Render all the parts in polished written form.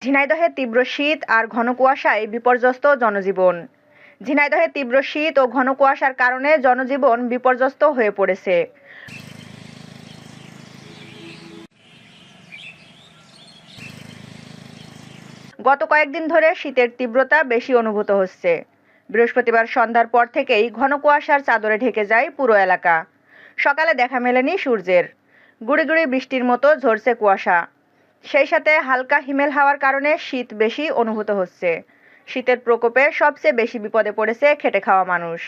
ঝিনাইদহে তীব্র শীত আর ঘন কুয়াশায় বিপর্যস্ত জনজীবন। ঝিনাইদহে তীব্র শীত ও ঘন কুয়াশার কারণে জনজীবন বিপর্যস্ত হয়ে পড়েছে। গত কয়েকদিন ধরে শীতের তীব্রতা বেশি অনুভূত হচ্ছে। বৃহস্পতিবার সন্ধ্যার পর থেকেই ঘন কুয়াশার চাদরে ঢেকে যায় পুরো এলাকা। সকালে দেখা মেলেনি সূর্যের। গুঁড়ি গুঁড়ি বৃষ্টির মতো ঝরছে কুয়াশা। সেই সাথে হালকা হিমেল হাওয়ার কারণে শীত বেশি অনুভূত হচ্ছে। শীতের প্রকোপে সবচেয়ে বেশি বিপদে পড়েছে খেটে খাওয়া মানুষ।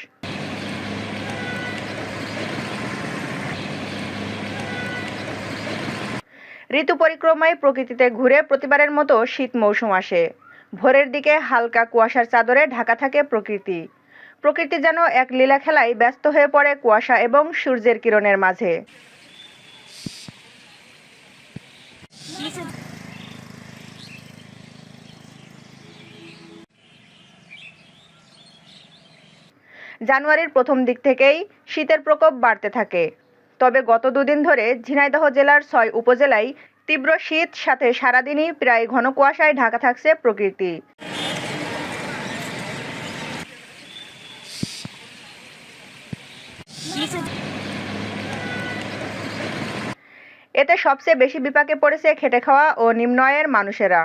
ঋতু পরিক্রমায় প্রকৃতিতে ঘুরে প্রতিবারের মতো শীত মৌসুম আসে। ভোরের দিকে হালকা কুয়াশার চাদরে ঢাকা থাকে প্রকৃতি। প্রকৃতি যেন এক লীলা খেলায় ব্যস্ত হয়ে পড়ে কুয়াশা এবং সূর্যের কিরণের মাঝে। জানুয়ারির প্রথম দিক থেকেই শীতের প্রকোপ বাড়তে থাকে। তবে গত দুদিন ধরে ঝিনাইদহ জেলার ৬ উপজেলায় তীব্র শীত, সাথে সারাদিনই প্রায় ঘন কুয়াশায় ঢাকা থাকছে প্রকৃতি। এতে সবচেয়ে বেশি বিপাকে পড়েছে খেটে খাওয়া ও নিম্ন আয়ের মানুষেরা।